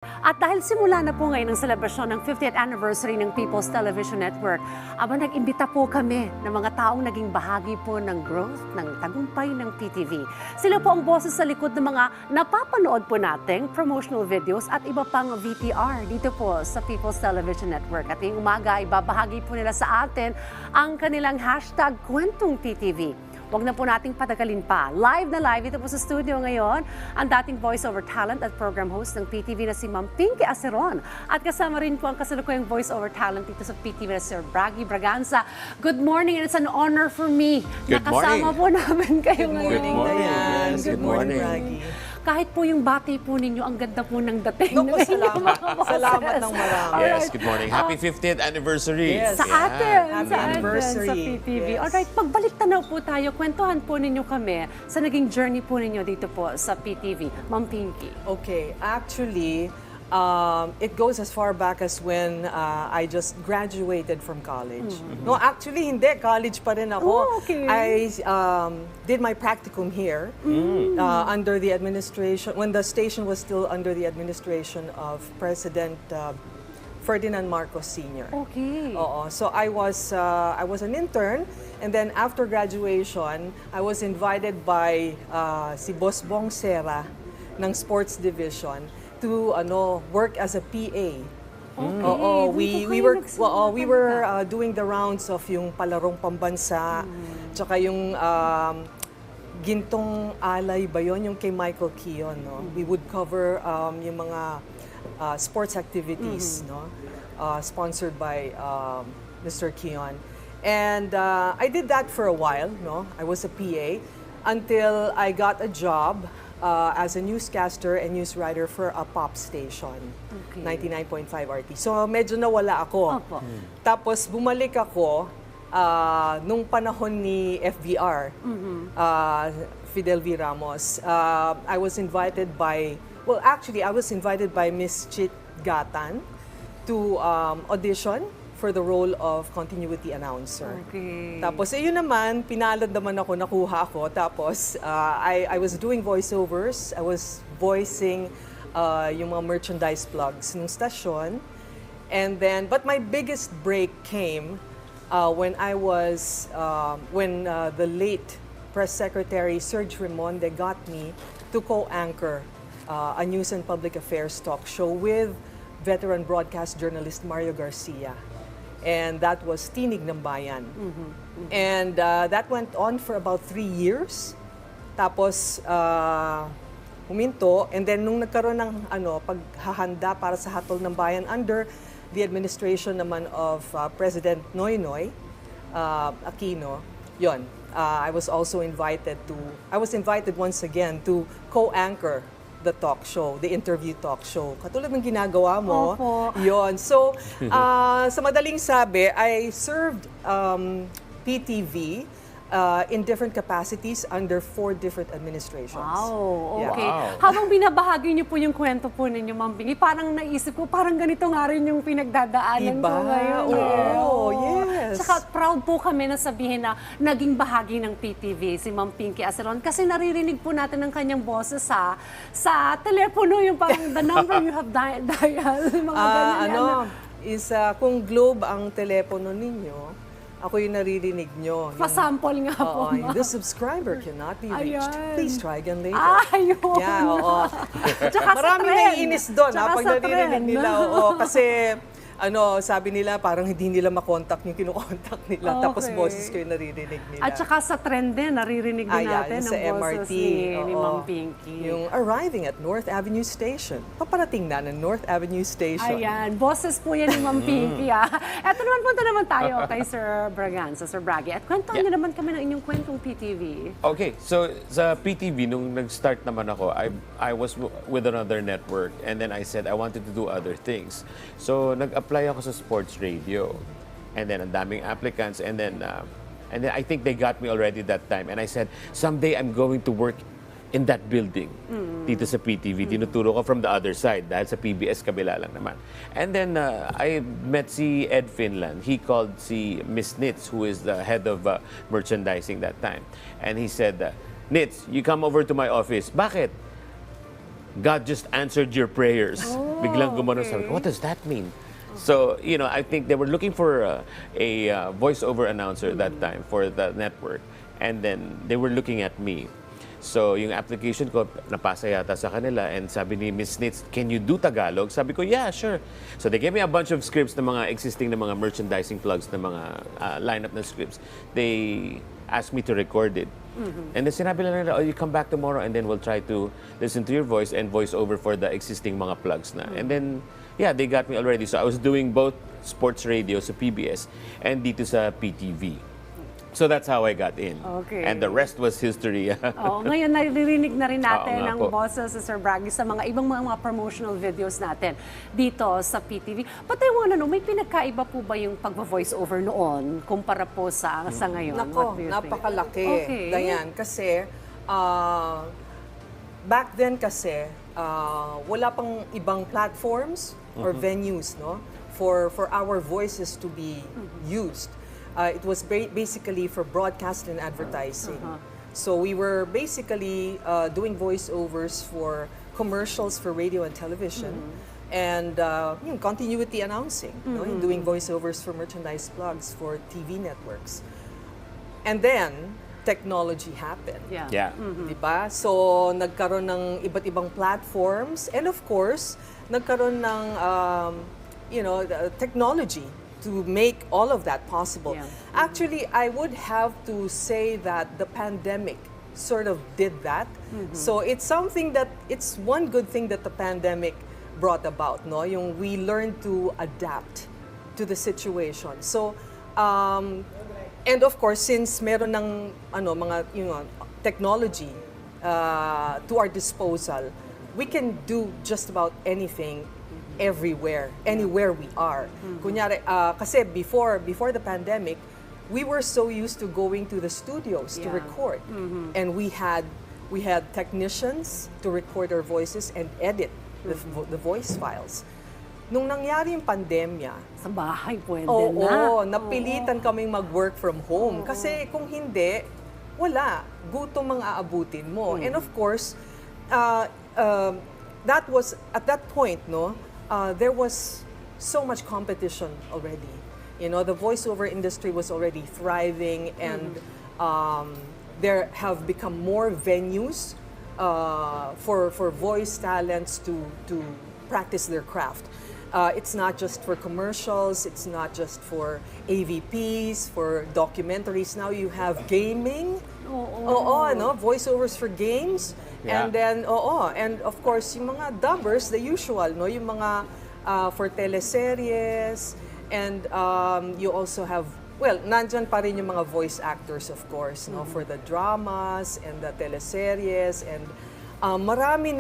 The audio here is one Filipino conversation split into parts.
At dahil simula na po ngayon ang selebrasyon ng 50th anniversary ng People's Television Network, nag-imbita po kami ng mga taong naging bahagi po ng growth, ng tagumpay ng PTV. Sila po ang boses sa likod ng mga napapanood po nating promotional videos at iba pang VTR dito po sa People's Television Network. At ngayong umaga, ibabahagi po nila sa atin ang kanilang hashtag Kwentong PTV. Huwag na po nating patagalin pa. Live na live ito po sa studio ngayon ang dating voiceover talent at program host ng PTV na si Ma'am Pinky Aseron. At kasama rin po ang kasalukuyang voiceover talent dito sa PTV na Sir Braggy, Braganza. Good morning, and it's an honor for me na kasama po namin kayo ngayon. Good morning, Diane. Good morning, Braggy. Kahit po yung bati po ninyo, ang ganda po ng dating. Naku, salamat ng marami. Yes, good morning. Happy 50th anniversary. Yes. Sa atin, Happy sa atin, anniversary. sa PTV. Yes. Alright, pagbalik tanaw po tayo, kwentuhan po ninyo kami sa naging journey po ninyo dito po sa PTV. Ma'am Pinky. Okay, actually, it goes as far back as when I just graduated from college. No, actually, hindi. College pa rin ako. Oh, okay. I did my practicum here under the administration, when the station was still under the administration of President Ferdinand Marcos Sr. Okay. Oo. So I was an intern, and then after graduation, I was invited by si Boss Bong Sera ng Sports Division to work as a PA. Okay. Oo, Dito we kayo were doing the rounds of yung palarong pambansa, tsaka yung Gintong Alay ba yun, yung kay Michael Keon, no? We would cover yung mga sports activities, no? Sponsored by Mr. Keon. And I did that for a while, no? I was a PA until I got a job as a newscaster and news writer for a pop station, Okay. 99.5 RT. So medyo nawala ako. Opo. Tapos bumalik ako nung panahon ni FVR, Fidel V. Ramos. I was invited by, I was invited by Miss Chit Gatan to audition for the role of continuity announcer. Okay. Tapos, yun naman, pinalad naman ako, nakuha ako. Tapos, I was doing voiceovers. I was voicing yung mga merchandise plugs ng stasyon. And then, but my biggest break came when the late Press Secretary Serge Rimonde got me to co-anchor a news and public affairs talk show with veteran broadcast journalist Mario Garcia. And that was Tinig ng Bayan. And that went on for about 3 years. Tapos, huminto. And then, nung nagkaroon ng paghahanda para sa Hatol ng Bayan under the administration naman of President Noynoy Aquino, yon. I was invited once again to co-anchor the talk show, the interview talk show. Katulad ng ginagawa mo. Opo. Yon. So, sa madaling sabi, I served PTV in different capacities under 4 different administrations. Wow, Yeah. okay. Wow. Habang binabahagi niyo po yung kwento po ninyo, Ma'am Pinky, parang naisip ko, parang ganito nga rin yung pinagdadaanan ko Diba? ngayon. Oo, yes. Saka proud po kami na sabihin na naging bahagi ng PTV si Ma'am Pinky Aseron kasi naririnig po natin ang kanyang boses sa telepono, yung parang the number you have dialed, mga ganyan. Kung Globe ang telepono ninyo, ako yung naririnig nyo. Pa-sample nga po, Ma'am. The subscriber cannot be reached. Ayan. Please try again later. Ayun. Yeah, oo. Tsaka sa Maraming trend. naiinis doon Tsaka pag sa naririnig trend. nila. Oo, kasi sabi nila parang hindi nila makontak yung kinukontak nila. Tapos Okay. boses ko yung naririnig nila. At saka sa trend din, naririnig din natin yung ang sa boses MRT. ni oo. Ma'am Pinky. Yung arriving at North Avenue Station. Paparating na ng North Avenue Station. Ayan, boses po yan ni Ma'am Pinky. Eto naman, punta naman tayo kay Sir Braganza, Sir Braggy. At kwentuhan niyo naman kami ng inyong kwentong PTV. Okay, so sa PTV, nung nag-start naman ako, I was with another network, and then I said I wanted to do other things. So nag-apply ako sa sports radio. And then ang daming applicants, and then I think they got me already that time. And I said, someday I'm going to work in that building dito sa PTV. Tinuturo ko from the other side dahil sa PBS kabila lang naman. And then I met si Ed Finland. He called si Miss Nitz, who is the head of merchandising that time. And he said, Nitz, you come over to my office. Bakit? God just answered your prayers. Biglang gumano, sabi ko, what does that mean? So, I think they were looking for a voiceover announcer that time for the network. And then they were looking at me. So, yung application ko, napasa yata sa kanila. And sabi ni Miss Nitz, can you do Tagalog? Sabi ko, yeah, sure. So, they gave me a bunch of scripts na mga existing na mga merchandising plugs na mga lineup na scripts. They asked me to record it. And then sinabi lang nila, oh, you come back tomorrow and then we'll try to listen to your voice and voice over for the existing mga plugs na. And then, yeah, they got me already. So, I was doing both sports radio sa PBS and dito sa PTV. So that's how I got in. Okay. And the rest was history. Ngayon naririnig na rin natin Oo nga ang po. boses si Sir Braggy sa mga ibang mga promotional videos natin dito sa PTV. But I wanna know, may pinagkaiba po ba yung pag-voice over noon kumpara po sa ngayon? Nako, What do you think? napakalaki. Okay. Dayan, kasi back then kasi wala pang ibang platforms or venues, no, for our voices to be used. It was basically for broadcast and advertising. So we were basically doing voiceovers for commercials for radio and television, and continuity announcing, doing voiceovers for merchandise plugs for TV networks. And then technology happened. Yeah. Diba? So, nagkaroon ng iba't ibang platforms, and of course, nagkaroon ng, technology to make all of that possible. Yeah. Actually, I would have to say that the pandemic sort of did that. So, it's one good thing that the pandemic brought about, no? Yung we learned to adapt to the situation. So, and of course, since meron ng mga technology to our disposal, we can do just about anything everywhere, anywhere we are. Kunyari, kasi before the pandemic, we were so used to going to the studios to Yeah. record, and we had technicians to record our voices and edit the voice files. Nung nangyari yung pandemya, Sa bahay pwede oo, na. napilitan kaming mag-work from home. Kasi kung hindi, wala. Gutom ang aabutin mo. And of course, that was, at that point, no, there was so much competition already. The voiceover industry was already thriving, and there have become more venues for voice talents to practice their craft. It's not just for commercials, it's not just for AVPs, for documentaries. Now you have gaming. Voiceovers for games. Yeah. And then, and of course, yung mga dubbers, the usual, no? Yung mga for teleseries. And you also have, nandyan pa rin yung mga voice actors, of course, no? For the dramas and the teleseries. And marami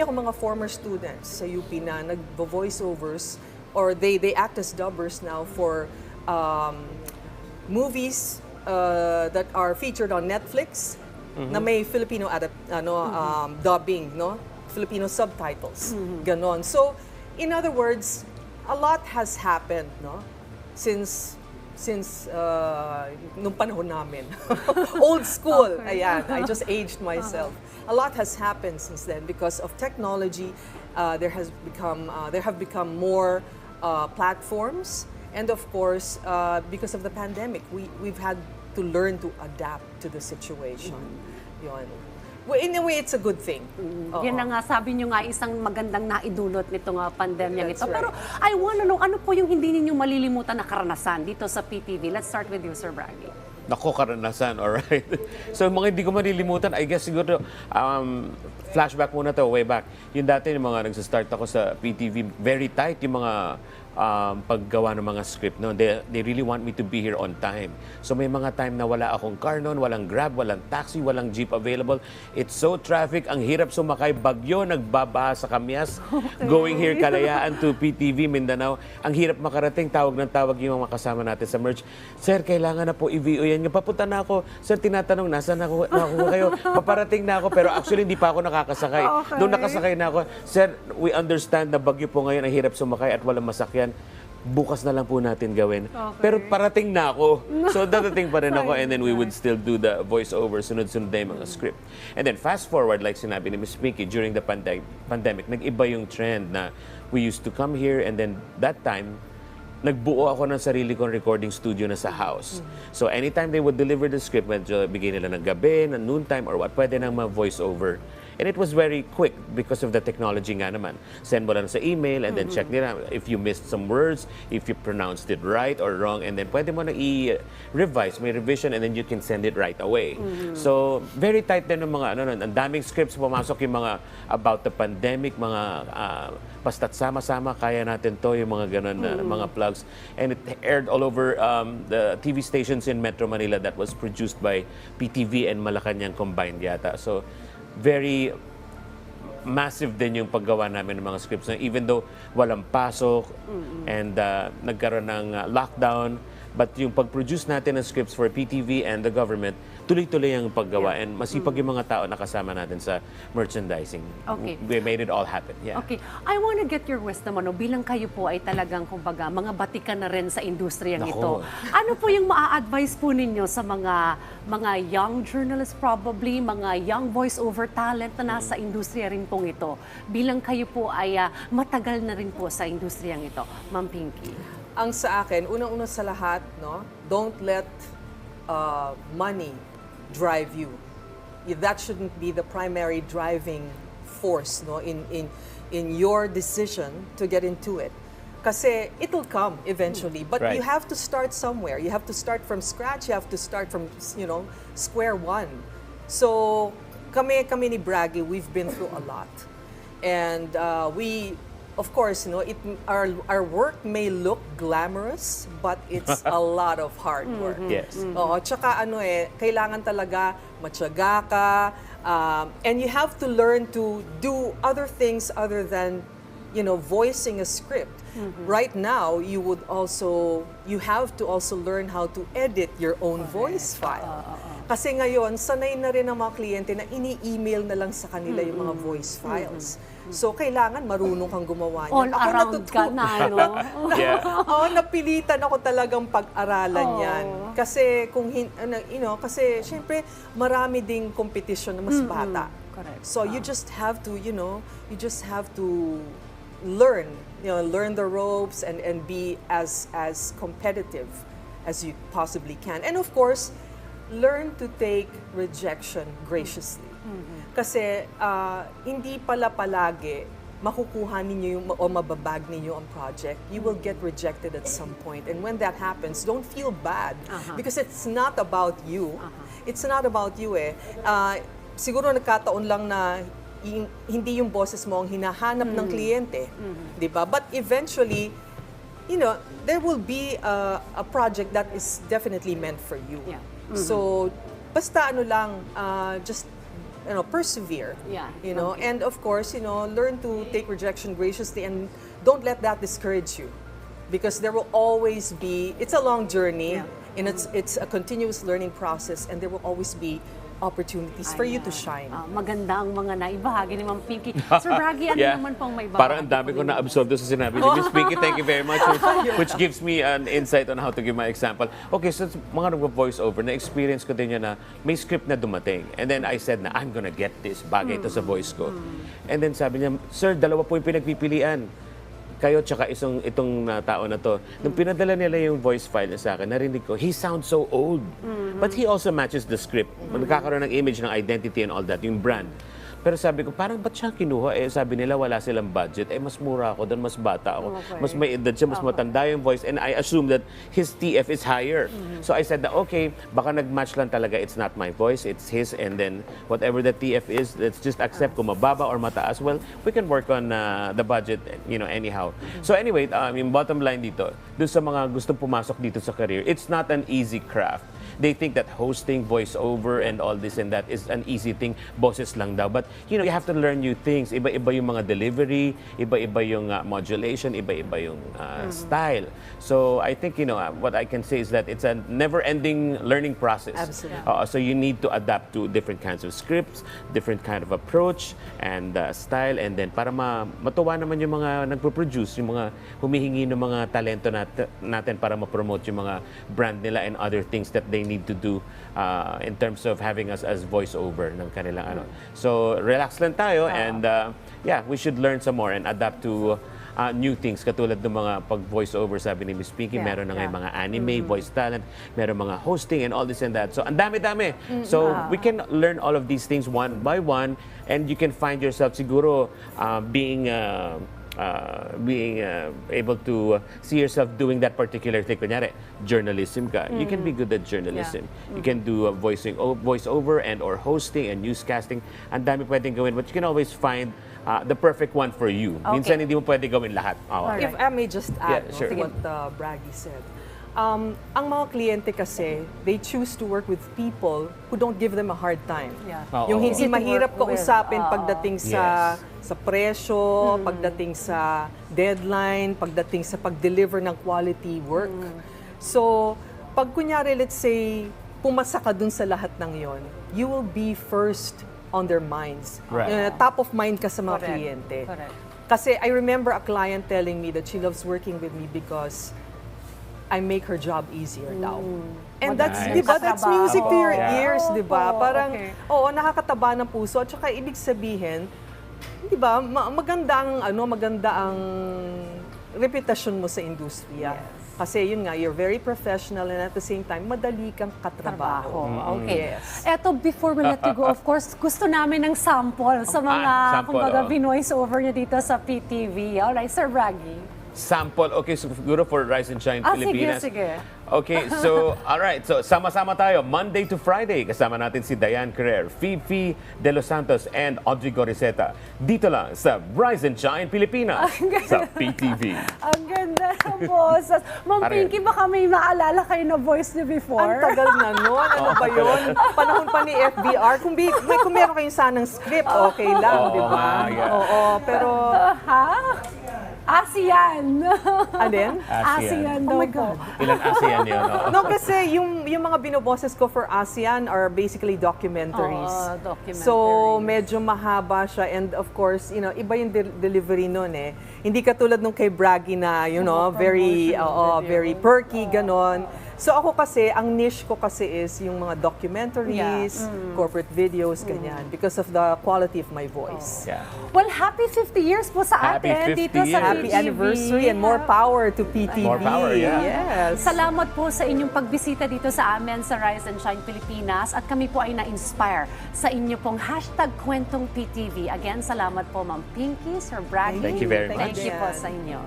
akong mga former students sa UP na nag-voiceovers, or they act as dubbers now for movies that are featured on Netflix na may Filipino dubbing, no? Filipino subtitles. Ganon. So, in other words, a lot has happened, no? Since nung panahon namin. Old school. Okay. Ayan, I just aged myself. A lot has happened since then because of technology. There have become more platforms, and of course, because of the pandemic, we've had to learn to adapt to the situation. Yun. Well, in a way, it's a good thing. Yan na nga, sabi nyo nga, isang magandang naidulot nitong pandemyang ito. That's right. Pero I wanna know, ano po yung hindi ninyong malilimutan na karanasan dito sa PTV? Let's start with you, Sir Braggy. Nako, karanasan, alright. So, mga hindi ko malilimutan, I guess siguro, flashback muna to, way back. Yung dati, yung mga nagsastart ako sa PTV, very tight yung mga paggawa ng mga script. No? They really want me to be here on time. So may mga time na wala akong car noon, walang grab, walang taxi, walang jeep available. It's so traffic, ang hirap sumakay, bagyo, nagbabaha sa Kamyas, going here, Kalayaan to PTV, Mindanao. Ang hirap makarating, tawag ng tawag yung mga kasama natin sa merch. Sir, kailangan na po i-VO yan. Papunta na ako. Sir, tinatanong, nasaan ako kayo? Paparating na ako, pero actually hindi pa ako nakakasakay. Okay. Doon nakasakay na ako. Sir, we understand na bagyo po ngayon, ang hirap sumakay at walang masakyan. bukas na lang po natin gawin. Okay. Pero parating na ako. So dadating pa rin ako and then we would still do the voiceover, sunod-sunod na yung mga script. And then fast forward, like sinabi ni Miss Pinky, during the pandemic, nag-iba yung trend na we used to come here and then that time, nagbuo ako ng sarili kong recording studio na sa house. So anytime they would deliver the script, medyo bigay nila ng gabi, ng noontime or what, pwede nang ma-voiceover. And it was very quick because of the technology nga naman. Send mo lang sa email and then check nila if you missed some words, if you pronounced it right or wrong, and then pwede mo na i-revise, may revision, and then you can send it right away. So, very tight din ng mga, ang daming scripts pumasok yung mga about the pandemic, mga basta't sama-sama, kaya natin to, yung mga ganun na mga plugs. And it aired all over the TV stations in Metro Manila that was produced by PTV and Malacanang combined yata. So, very massive din yung paggawa namin ng mga scripts na even though walang pasok and nagkaroon ng lockdown, but yung pag-produce natin ng scripts for PTV and the government, tuloy-tuloy ang paggawa and masipag yung mga tao na kasama natin sa merchandising. Okay. We made it all happen. Yeah. Okay. I want to get your wisdom, bilang kayo po ay talagang, kumbaga, mga batikan na rin sa industriyang ito. Nako. Ano po yung maa-advise po ninyo sa mga young journalists probably, mga young voice-over talent na nasa industriya rin pong ito? Bilang kayo po ay matagal na rin po sa industriyang ito. Ma'am Pinky. Ang sa akin, unang-una sa lahat, don't let money drive you. That shouldn't be the primary driving force in your decision to get into it. Kasi it'll come eventually, but Right. you have to start somewhere. You have to start from scratch. You have to start from square one. So kami ni Braggy, we've been through a lot, and we. Of course, our work may look glamorous, but it's a lot of hard work. Yes. Oo, tsaka kailangan talaga matyaga ka, and you have to learn to do other things other than, voicing a script. Right now, you have to also learn how to edit your own voice file. Kasi ngayon, sanay na rin ang mga kliyente na ini-email na lang sa kanila yung mga voice files. So, kailangan marunong kang gumawa niyan. All around ka na, Yeah. Napilitan ako talagang pag-aralan yan. Kasi kasi syempre marami ding competition na mas bata. Correct. So you just have to, learn the ropes and be as competitive as you possibly can. And of course, learn to take rejection graciously. Kasi hindi pala palagi makukuha ninyo o mababag ninyo ang project. You will get rejected at some point. And when that happens, don't feel bad. Because it's not about you. It's not about you siguro nagkataon lang na hindi yung boses mo ang hinahanap ng kliyente. Diba? But eventually, there will be a project that is definitely meant for you. Yeah. So, basta just persevere. Yeah. And of course, learn to take rejection graciously and don't let that discourage you, because there will always be. It's a long journey, and it's a continuous learning process, and there will always be opportunities for you to shine. Maganda ang mga naibahagi ni Ma'am Pinky. Sir Braggy, ano naman pong may bahagi? Parang ang dami ko na-absorb doon sa sinabi ni Miss Pinky. Thank you very much, which gives me an insight on how to give my example. Okay, so mga nag-voice over, na-experience ko din yun na may script na dumating. And then I said na, I'm gonna get this. Bagay ito sa voice ko. And then sabi niya, Sir, dalawa po yung pinagpipilian. Kayo tsaka itong tao na to. Nung pinadala nila yung voice file niya sa akin, narinig ko, he sounds so old. But he also matches the script. Nagkakaroon ng image, ng identity and all that, yung brand. Pero sabi ko, parang ba't siya kinuha? Sabi nila wala silang budget. Mas mura ako doon, mas bata ako. Okay. Mas may edad siya, mas matanda yung voice. And I assume that his TF is higher. So I said that, okay, baka nag-match lang talaga. It's not my voice, it's his. And then whatever the TF is, let's just accept kung mababa or mataas. Well, we can work on the budget, anyhow. So anyway, yung bottom line dito, doon sa mga gustong pumasok dito sa career, it's not an easy craft. They think that hosting, voiceover, and all this and that is an easy thing. Boses lang daw. But you know, you have to learn new things. Iba-iba yung mga delivery, iba-iba yung modulation, iba-iba yung style. So I think, you know, what I can say is that it's a never-ending learning process. Absolutely. So you need to adapt to different kinds of scripts, different kind of approach and style, and then para matuwa naman yung mga nagpo-produce, yung mga humihingi ng mga talento natin para ma-promote yung mga brand nila and other things that they need to do in terms of having us as voiceover ng kanilang ano. So relax lang tayo and yeah, we should learn some more and adapt to new things katulad ng mga pag-voiceover, sabi ni Miss Pinky, meron na ngayon mga anime, voice talent, meron mga hosting and all this and that. So ang dami-dami. So we can learn all of these things one by one and you can find yourself siguro being able to see yourself doing that particular thing. Kunyari, journalism ka. You can be good at journalism. You can do voiceover and or hosting and newscasting. Ang dami pwedeng gawin, but you can always find the perfect one for you. Minsan hindi mo pwede gawin lahat. If I may just add Yeah, sure. to what Braggy said. Ang mga kliyente kasi, they choose to work with people who don't give them a hard time. Yeah. Yung Oo. hindi Easy to mahirap work with. kausapin pagdating sa presyo, Mm. pagdating sa deadline, pagdating sa pag-deliver ng quality work. So, pag kunyari, let's say, pumasa ka dun sa lahat ng yon, you will be first on their minds. Right. Top of mind ka sa mga Correct. kliyente. Correct. Kasi I remember a client telling me that she loves working with me because I make her job easier daw. And that's, Nice. di ba, that's music to your Yeah. ears, di ba? Oh, Parang, okay. oo, nakakataba ng puso. At saka, ibig sabihin, di ba, maganda ang reputasyon mo sa industriya. Kasi yun nga, you're very professional and at the same time, madali kang katrabaho. Okay. Yes. Eto, before we let you go, of course, gusto namin ng sample sa mga, sample, kumbaga, oh. binoise over nyo dito sa PTV. Alright, Sir Braggy. Sample. Okay, so siguro for Rise and Shine Pilipinas. Sige. Okay, so, alright. So, sama-sama tayo. Monday to Friday. Kasama natin si Diane Carrer, Fifi De Los Santos, and Audrey Goriseta. Dito lang sa Rise and Shine Pilipinas sa PTV. Ang ganda na boses. Ma'am Pare. Pinky, baka may maalala kayo na voice niyo before? Ang tagal na nun. Ano ba yun? Panahon pa ni FBR. Kung meron kayong sanang script, okay lang, Oo, di ba? yeah. Oo, pero... Ha? ASEAN. Ano yan? ASEAN Oh daw my po. God. Ilan ASEAN yun? No? No, kasi yung mga binoboses ko for ASEAN are basically documentaries. Oo, documentaries. So, medyo mahaba siya. And of course, you know, iba yung delivery nun eh. Hindi katulad nung kay Braggy na, you know, very promotional video. very perky, ganon. So ako kasi, ang niche ko kasi is yung mga documentaries, corporate videos, ganyan. Because of the quality of my voice. Yeah. Well, happy 50 years po sa Happy atin 50 dito sa years. Happy PTV. anniversary and more power to PTV. More power, yeah. Yes. Salamat po sa inyong pagbisita dito sa amin sa Rise and Shine Pilipinas at kami po ay na-inspire sa inyo pong #kwentong PTV. Again, salamat po Ma'am Pinky, Sir Braggy. Thank you very much. Thank you po sa inyo.